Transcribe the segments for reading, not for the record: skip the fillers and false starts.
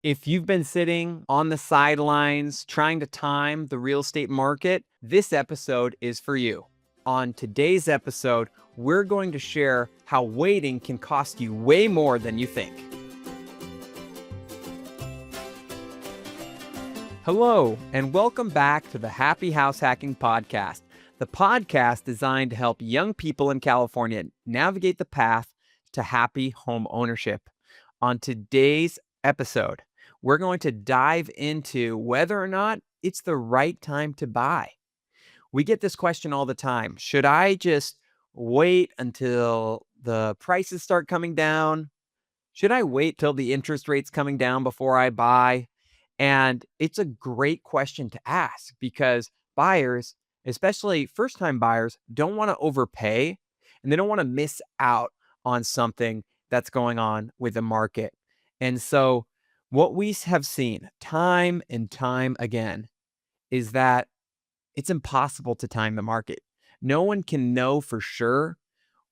If you've been sitting on the sidelines trying to time the real estate market, this episode is for you. On today's episode, we're going to share how waiting can cost you way more than you think. Hello, and welcome back to the Happy House Hacking Podcast, the podcast designed to help young people in California navigate the path to happy home ownership. On today's episode, we're going to dive into whether or not it's the right time to buy. We get this question all the time. Should I just wait until the prices start coming down? Should I wait till the interest rate's coming down before I buy? And it's a great question to ask because buyers, especially first-time buyers, don't want to overpay and they don't want to miss out on something that's going on with the market. And so what we have seen time and time again is that it's impossible to time the market. No one can know for sure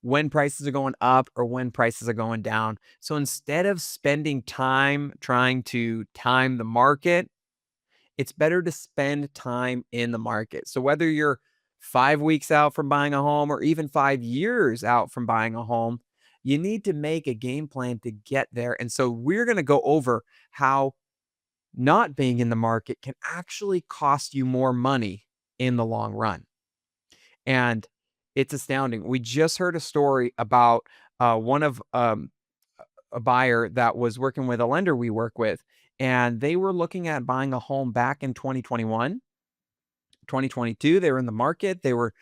when prices are going up or when prices are going down. So instead of spending time trying to time the market, it's better to spend time in the market. So whether you're 5 weeks out from buying a home or even 5 years out from buying a home, you need to make a game plan to get there. And so we're going to go over how not being in the market can actually cost you more money in the long run. And it's astounding. We just heard a story about one of a buyer that was working with a lender we work with, and they were looking at buying a home back in 2021, 2022. They were in the market. They were,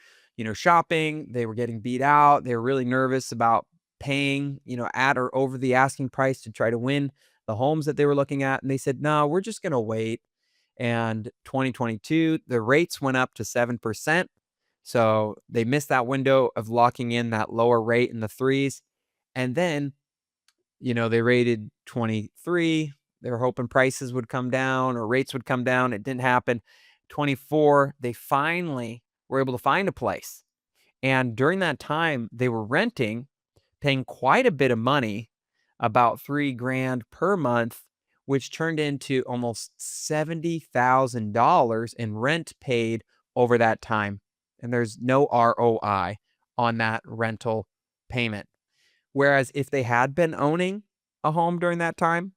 shopping. They were getting beat out. They were really nervous about paying, at or over the asking price to try to win the homes that they were looking at. And they said, no, we're just going to wait. And 2022, the rates went up to 7%. So they missed that window of locking in that lower rate in the threes. And then, they rated 23. They were hoping prices would come down or rates would come down. It didn't happen. 24, they finally were able to find a place. And during that time, they were renting, paying quite a bit of money, about $3,000 per month, which turned into almost $70,000 in rent paid over that time. And there's no ROI on that rental payment. Whereas if they had been owning a home during that time,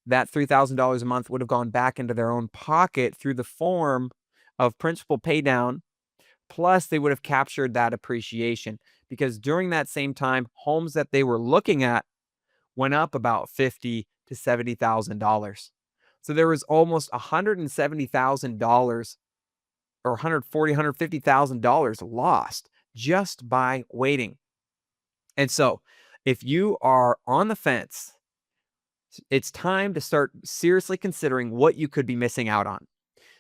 that $3,000 a month would have gone back into their own pocket through the form of principal pay down. Plus, they would have captured that appreciation because during that same time, homes that they were looking at went up about $50,000 to $70,000. So there was almost $170,000 or $150,000 lost just by waiting. And so if you are on the fence, it's time to start seriously considering what you could be missing out on.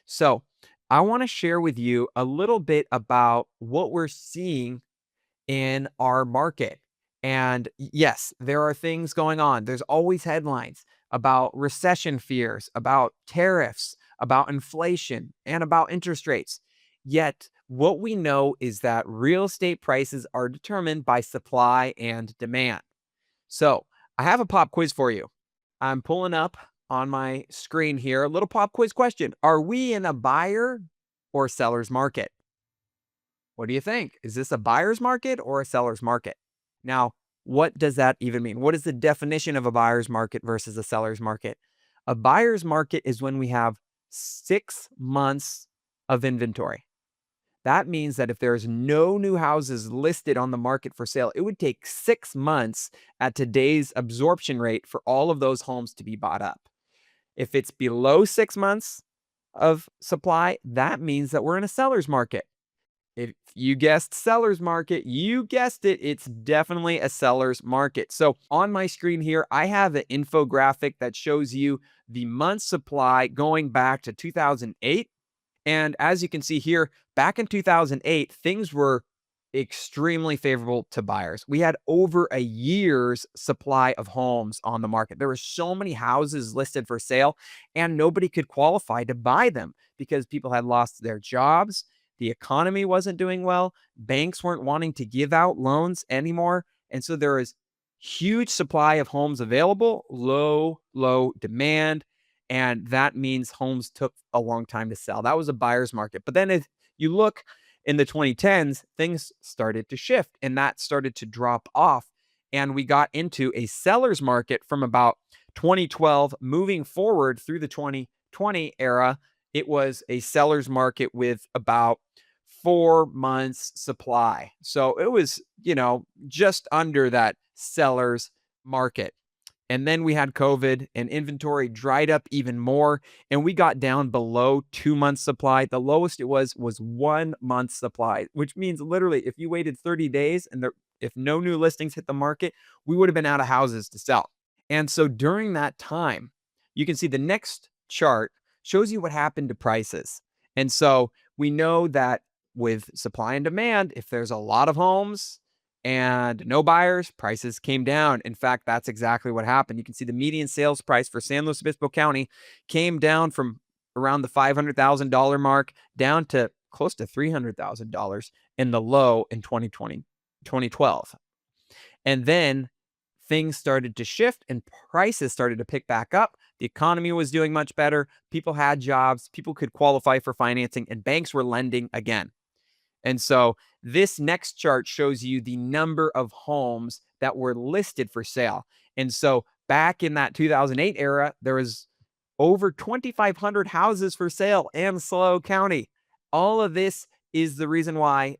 So I want to share with you a little bit about what we're seeing in our market. And yes, there are things going on. There's always headlines about recession fears, about tariffs, about inflation, and about interest rates. Yet, what we know is that real estate prices are determined by supply and demand. So, I have a pop quiz for you. I'm pulling up on my screen here a little pop quiz question. Are we in a buyer or seller's market? What do you think? Is this a buyer's market or a seller's market? Now, what does that even mean? What is the definition of a buyer's market versus a seller's market? A buyer's market is when we have 6 months of inventory. That means that if there's no new houses listed on the market for sale, it would take 6 months at today's absorption rate for all of those homes to be bought up. If it's below 6 months of supply, that means that we're in a seller's market. If you guessed seller's market, you guessed it. It's definitely a seller's market. So on my screen here, I have an infographic that shows you the month supply going back to 2008. And as you can see here, back in 2008, things were extremely favorable to buyers. We had over a year's supply of homes on the market. There were so many houses listed for sale, and nobody could qualify to buy them because people had lost their jobs. The economy wasn't doing well. Banks weren't wanting to give out loans anymore. And so there is huge supply of homes available, low demand. And that means homes took a long time to sell. That was a buyer's market. But then if you look in the 2010s, things started to shift and that started to drop off. And we got into a seller's market from about 2012 moving forward through the 2020 era. It was a seller's market with about 4 months supply. So it was, just under that seller's market. And then we had COVID and inventory dried up even more. And we got down below 2 months supply. The lowest it was 1 month supply, which means literally if you waited 30 days and if no new listings hit the market, we would have been out of houses to sell. And so during that time, you can see the next chart shows you what happened to prices. And so we know that with supply and demand, if there's a lot of homes and no buyers, prices came down. In fact, that's exactly what happened. You can see the median sales price for San Luis Obispo County came down from around the $500,000 mark down to close to $300,000 in the low in 2012. And then things started to shift and prices started to pick back up. The economy was doing much better. People had jobs. People could qualify for financing and banks were lending again. And so this next chart shows you the number of homes that were listed for sale. And so back in that 2008 era, there was over 2,500 houses for sale in SLO County. All of this is the reason why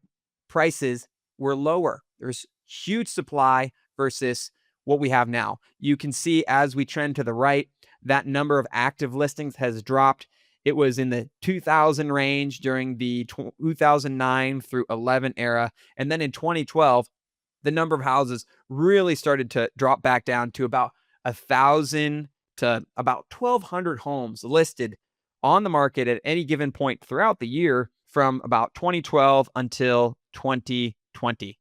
prices were lower. There's huge supply versus what we have now. You can see as we trend to the right, that number of active listings has dropped. It was in the 2000 range during the 2009 through 11 era. And then in 2012, the number of houses really started to drop back down to about 1,000 to about 1,200 homes listed on the market at any given point throughout the year from about 2012 until 2020.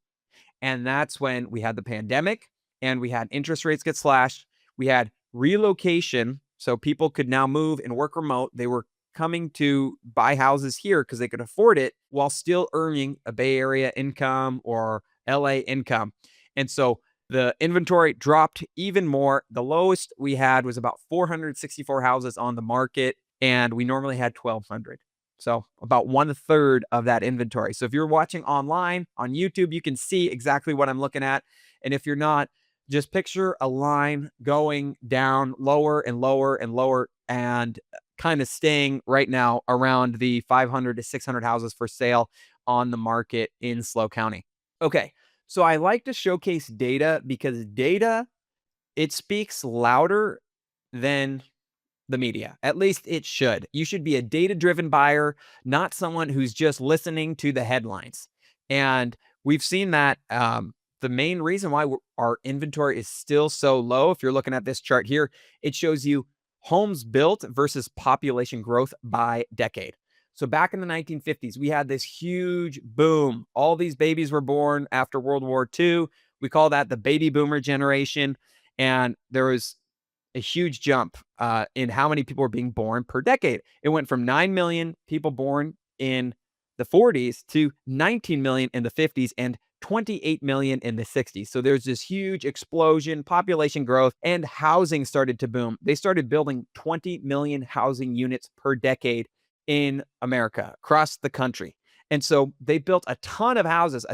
And that's when we had the pandemic and we had interest rates get slashed. We had relocation. So people could now move and work remote. They were coming to buy houses here because they could afford it while still earning a Bay Area income or LA income. And so the inventory dropped even more. The lowest we had was about 464 houses on the market, and we normally had 1,200. So about 1/3 of that inventory. So if you're watching online on YouTube, you can see exactly what I'm looking at. And if you're not, just picture a line going down lower and lower and lower and kind of staying right now around the 500 to 600 houses for sale on the market in SLO County. Okay, so I like to showcase data because data, it speaks louder than the media. At least it should. You should be a data-driven buyer, not someone who's just listening to the headlines. And we've seen that the main reason why our inventory is still so low, if you're looking at this chart here, it shows you homes built versus population growth by decade. So back in the 1950s, we had this huge boom. All these babies were born after World War II. We call that the baby boomer generation. And there was a huge jump in how many people were being born per decade. It went from 9 million people born in the 40s to 19 million in the 50s and 28 million in the 60s. So there's this huge explosion, population growth, and housing started to boom. They started building 20 million housing units per decade in America, across the country. And so they built a ton of houses,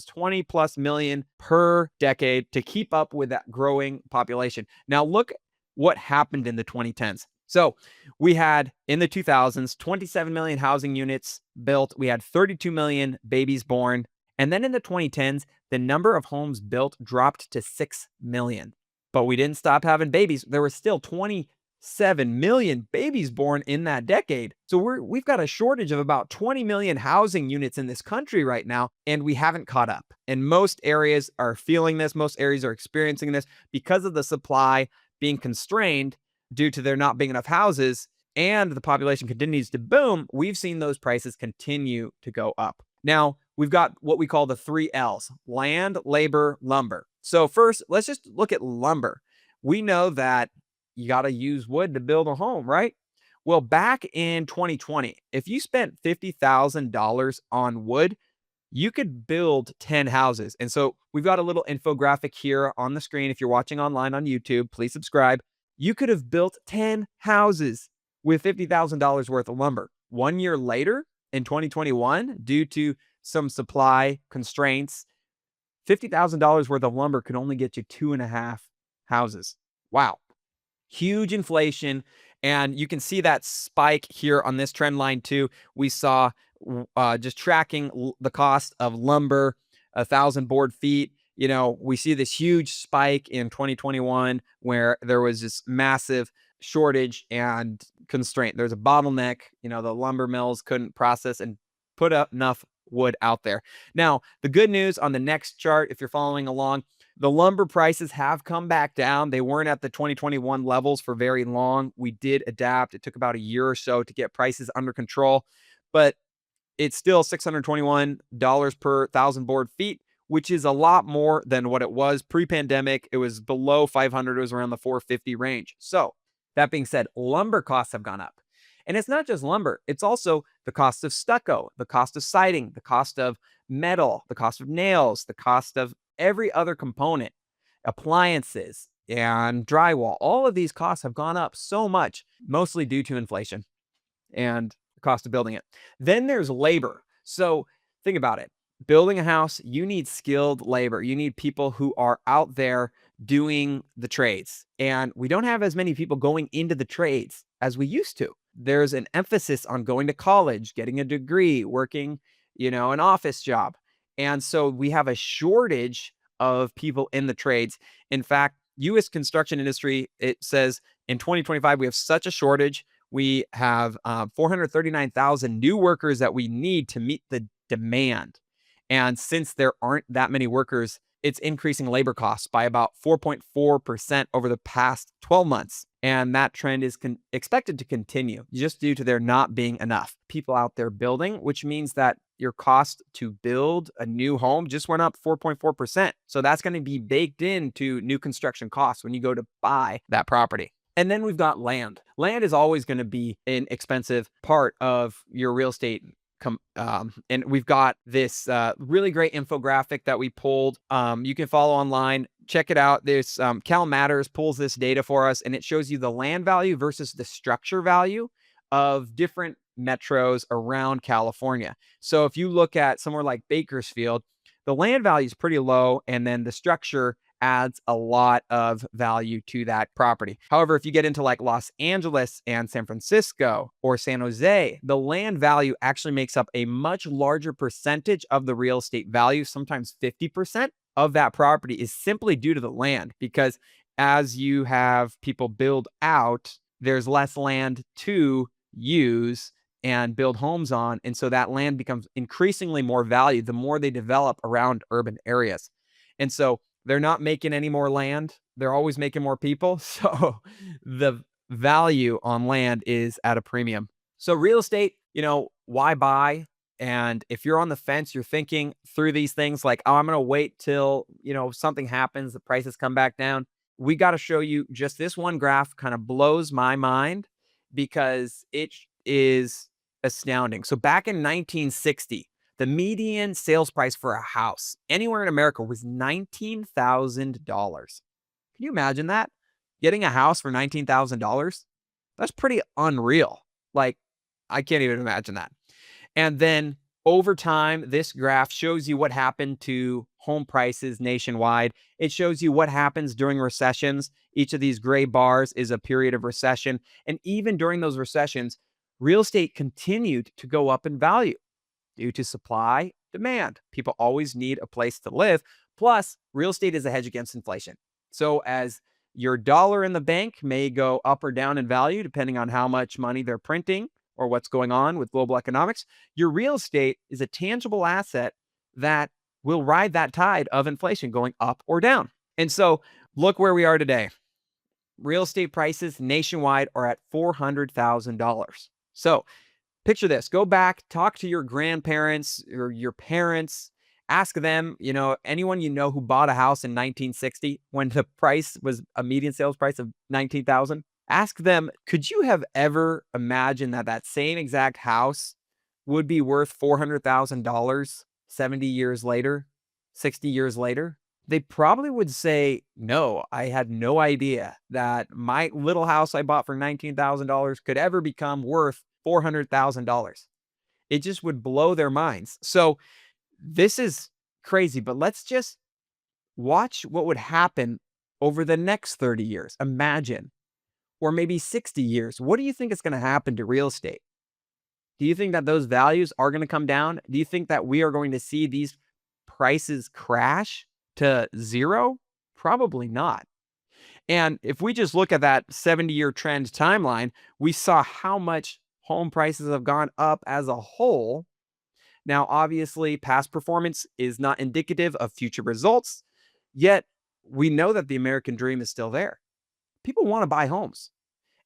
20 plus million per decade to keep up with that growing population. Now look what happened in the 2010s. So we had in the 2000s, 27 million housing units built. We had 32 million babies born. And then in the 2010s, the number of homes built dropped to 6 million. But we didn't stop having babies. There were still 27 million babies born in that decade. So we've got a shortage of about 20 million housing units in this country right now, and we haven't caught up. And most areas are feeling this. Most areas are experiencing this because of the supply being constrained due to there not being enough houses and the population continues to boom. We've seen those prices continue to go up. Now, we've got what we call the 3 L's: land, labor, lumber. So first, let's just look at lumber. We know that you got to use wood to build a home, right? Well, back in 2020, if you spent $50,000 on wood, you could build 10 houses. And so we've got a little infographic here on the screen. If you're watching online on YouTube, please subscribe. You could have built 10 houses with $50,000 worth of lumber. 1 year later, in 2021, due to some supply constraints, $50,000 worth of lumber could only get you 2.5 houses. Wow. Huge inflation. And you can see that spike here on this trend line too. We saw just tracking the cost of lumber, 1,000 board feet. We see this huge spike in 2021 where there was this massive shortage and constraint. There's a bottleneck. The lumber mills couldn't process and put up enough wood out there. Now, the good news on the next chart, if you're following along, the lumber prices have come back down. They weren't at the 2021 levels for very long. We did adapt. It took about a year or so to get prices under control, but it's still $621 per 1,000 board feet, which is a lot more than what it was pre-pandemic. It was below 500. It was around the 450 range. So that being said, lumber costs have gone up. And it's not just lumber. It's also the cost of stucco, the cost of siding, the cost of metal, the cost of nails, the cost of every other component, appliances and drywall. All of these costs have gone up so much, mostly due to inflation and the cost of building it. Then there's labor. So think about it. Building a house, you need skilled labor. You need people who are out there doing the trades. And we don't have as many people going into the trades as we used to. There's an emphasis on going to college, getting a degree, working, an office job. And so we have a shortage of people in the trades. In fact, U.S. construction industry, it says in 2025, we have such a shortage. We have 439,000 new workers that we need to meet the demand. And since there aren't that many workers, it's increasing labor costs by about 4.4% over the past 12 months. And that trend is expected to continue just due to there not being enough people out there building, which means that your cost to build a new home just went up 4.4%. So that's going to be baked into new construction costs when you go to buy that property. And then we've got land. Land is always going to be an expensive part of your real estate. And we've got this really great infographic that we pulled. You can follow online. Check it out. There's Cal Matters pulls this data for us, and it shows you the land value versus the structure value of different metros around California. So if you look at somewhere like Bakersfield, the land value is pretty low, and then the structure adds a lot of value to that property. However, if you get into like Los Angeles and San Francisco or San Jose, the land value actually makes up a much larger percentage of the real estate value. Sometimes 50% of that property is simply due to the land, because as you have people build out, there's less land to use and build homes on. And so that land becomes increasingly more valued the more they develop around urban areas. And so they're not making any more land. They're always making more people. So the value on land is at a premium. So real estate, why buy? And if you're on the fence, you're thinking through these things like, oh, I'm going to wait till, something happens, the prices come back down. We got to show you just this one graph kind of blows my mind because it is astounding. So back in 1960, the median sales price for a house anywhere in America was $19,000. Can you imagine that? Getting a house for $19,000? That's pretty unreal. Like, I can't even imagine that. And then over time, this graph shows you what happened to home prices nationwide. It shows you what happens during recessions. Each of these gray bars is a period of recession. And even during those recessions, real estate continued to go up in value due to supply, demand. People always need a place to live. Plus, real estate is a hedge against inflation. So as your dollar in the bank may go up or down in value, depending on how much money they're printing or what's going on with global economics, your real estate is a tangible asset that will ride that tide of inflation going up or down. And so look where we are today. Real estate prices nationwide are at $400,000. So picture this, go back, talk to your grandparents or your parents, ask them, anyone who bought a house in 1960 when the price was a median sales price of $19,000. Ask them, could you have ever imagined that same exact house would be worth $400,000 70 years later, 60 years later? They probably would say, "No, I had no idea that my little house I bought for $19,000 could ever become worth $400,000." It just would blow their minds. So, this is crazy, but let's just watch what would happen over the next 30 years. Imagine, or maybe 60 years. What do you think is gonna happen to real estate? Do you think that those values are gonna come down? Do you think that we are going to see these prices crash to 0? Probably not. And if we just look at that 70-year trend timeline, we saw how much home prices have gone up as a whole. Now, obviously, past performance is not indicative of future results, yet we know that the American dream is still there. People want to buy homes.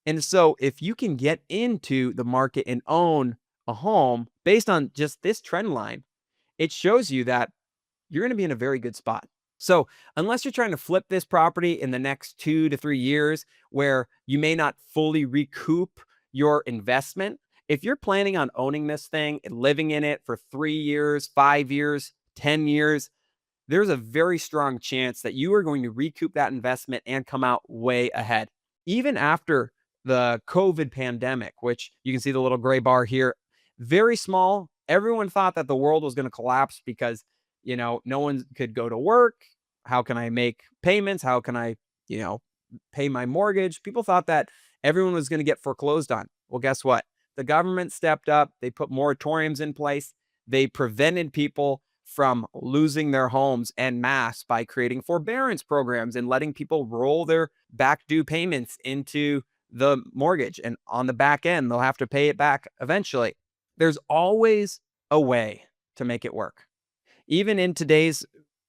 And so, if you can get into the market and own a home based on just this trend line, it shows you that you're going to be in a very good spot. So, unless you're trying to flip this property in the next 2 to 3 years, where you may not fully recoup your investment, if you're planning on owning this thing and living in it for 3 years, 5 years, 10 years, there's a very strong chance that you are going to recoup that investment and come out way ahead. Even after the COVID pandemic, which you can see the little gray bar here, very small. Everyone thought that the world was going to collapse because, no one could go to work. How can I make payments? How can I, you know, pay my mortgage? People thought that everyone was going to get foreclosed on. Well, guess what? The government stepped up. They put moratoriums in place. They prevented people from losing their homes en masse by creating forbearance programs and letting people roll their back due payments into the mortgage. And on the back end, they'll have to pay it back eventually. There's always a way to make it work. Even in today's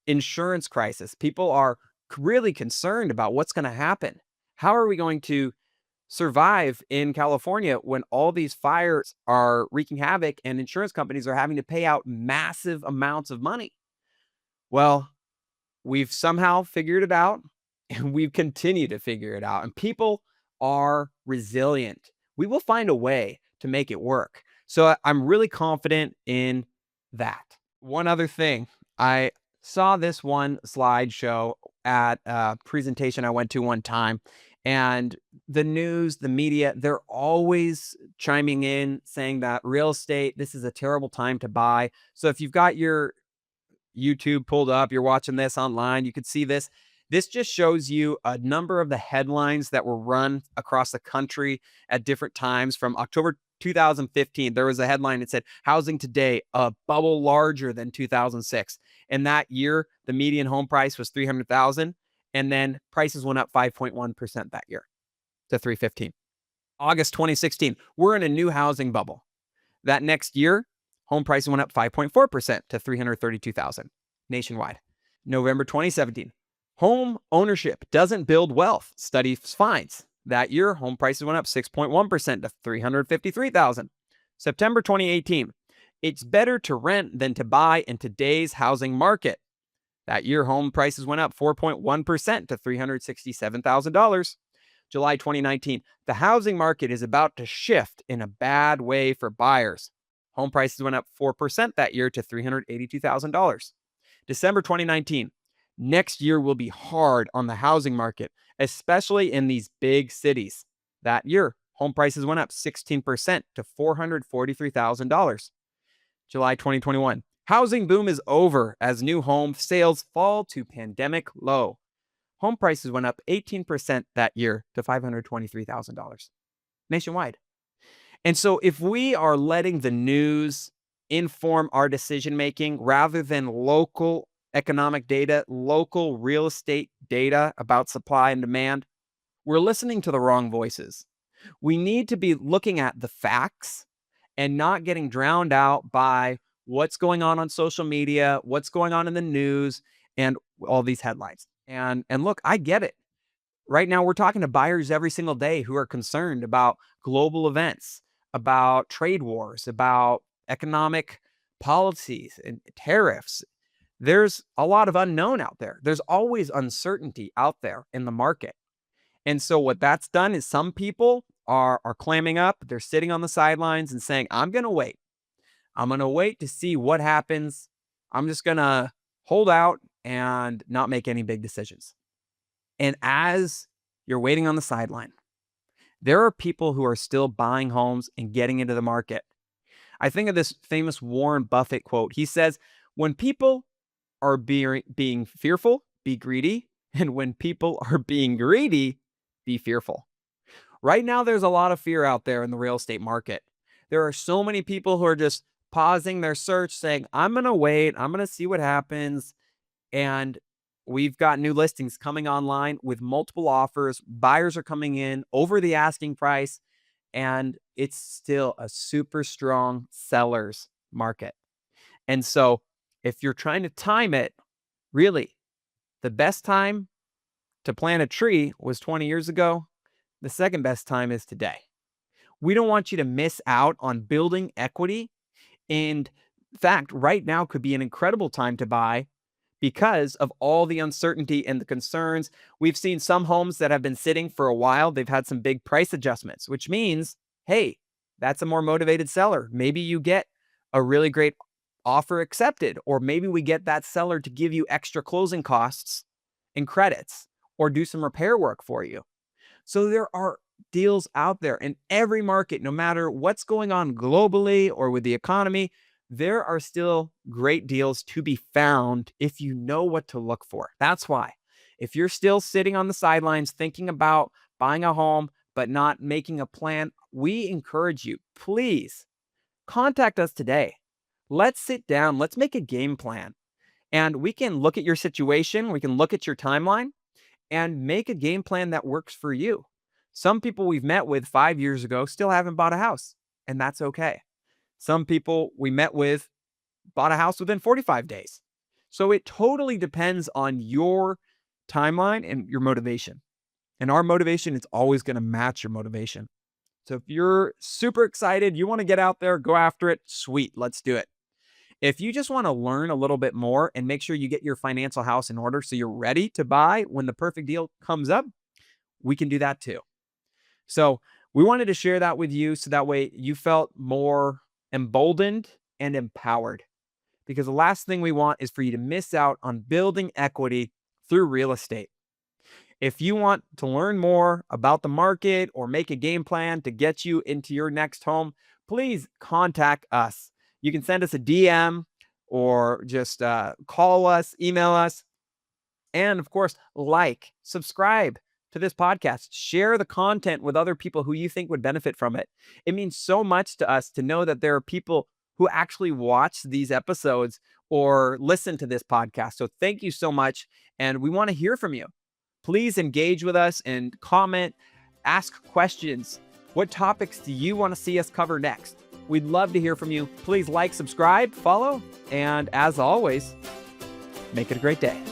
insurance crisis, people are really concerned about what's going to happen. How are we going to survive in California when all these fires are wreaking havoc and insurance companies are having to pay out massive amounts of money? Well, we've somehow figured it out and we continue to figure it out. And people are resilient. We will find a way to make it work. So I'm really confident in that. One other thing, I saw this one slideshow at a presentation I went to one time, and the news, the media, they're always chiming in saying that real estate, this is a terrible time to buy. So if you've got your YouTube pulled up, you're watching this online, you could see this. This just shows you a number of the headlines that were run across the country at different times. From October 2015, there was a headline that said, "Housing today, a bubble larger than 2006." And that year, the median home price was 300,000, and then prices went up 5.1% that year to 315. August 2016, we're in a new housing bubble. That next year, home prices went up 5.4% to 332,000 nationwide. November 2017, home ownership doesn't build wealth, study finds. That year, home prices went up 6.1% to 353,000. September 2018, it's better to rent than to buy in today's housing market. That year, home prices went up 4.1% to $367,000. July 2019, the housing market is about to shift in a bad way for buyers. Home prices went up 4% that year to $382,000. December 2019, next year will be hard on the housing market, especially in these big cities. That year, home prices went up 16% to $443,000. July 2021, housing boom is over as new home sales fall to pandemic low. Home prices went up 18% that year to $523,000 nationwide. And so if we are letting the news inform our decision making rather than local economic data, local real estate data about supply and demand, we're listening to the wrong voices. We need to be looking at the facts and not getting drowned out by what's going on social media, what's going on in the news, and all these headlines. And look, I get it. Right now, we're talking to buyers every single day who are concerned about global events, about trade wars, about economic policies and tariffs. There's a lot of unknown out there. There's always uncertainty out there in the market. And so what that's done is some people are clamming up. They're sitting on the sidelines and saying, I'm going to wait. I'm going to wait to see what happens. I'm just going to hold out and not make any big decisions. And as you're waiting on the sideline, there are people who are still buying homes and getting into the market. I think of this famous Warren Buffett quote. He says, when people are being fearful, be greedy. And when people are being greedy, be fearful. Right now, there's a lot of fear out there in the real estate market. There are so many people who are just pausing their search saying, I'm going to wait. I'm going to see what happens. And we've got new listings coming online with multiple offers. Buyers are coming in over the asking price. And it's still a super strong seller's market. And so if you're trying to time it, really, the best time to plant a tree was 20 years ago. The second best time is today. We don't want you to miss out on building equity. And in fact, right now could be an incredible time to buy because of all the uncertainty and the concerns. We've seen some homes that have been sitting for a while. They've had some big price adjustments, which means, hey, that's a more motivated seller. Maybe you get a really great offer accepted, or maybe we get that seller to give you extra closing costs and credits or do some repair work for you. So there are deals out there in every market, no matter what's going on globally or with the economy. There are still great deals to be found if you know what to look for. That's why if you're still sitting on the sidelines thinking about buying a home but not making a plan, we encourage you, please contact us today. Let's sit down. Let's make a game plan. And we can look at your situation. We can look at your timeline and make a game plan that works for you. Some people we've met with 5 years ago still haven't bought a house, and that's okay. Some people we met with bought a house within 45 days. So it totally depends on your timeline and your motivation. And our motivation is always going to match your motivation. So if you're super excited, you want to get out there, go after it, sweet, let's do it. If you just want to learn a little bit more and make sure you get your financial house in order so you're ready to buy when the perfect deal comes up, we can do that too. So we wanted to share that with you so that way you felt more emboldened and empowered. Because the last thing we want is for you to miss out on building equity through real estate. If you want to learn more about the market or make a game plan to get you into your next home, please contact us. You can send us a DM or just call us, email us, and of course, subscribe to this podcast. Share the content with other people who you think would benefit from it. It means so much to us to know that there are people who actually watch these episodes or listen to this podcast. So thank you so much. And we want to hear from you. Please engage with us and comment, ask questions. What topics do you want to see us cover next? We'd love to hear from you. Please subscribe, follow, and as always, make it a great day.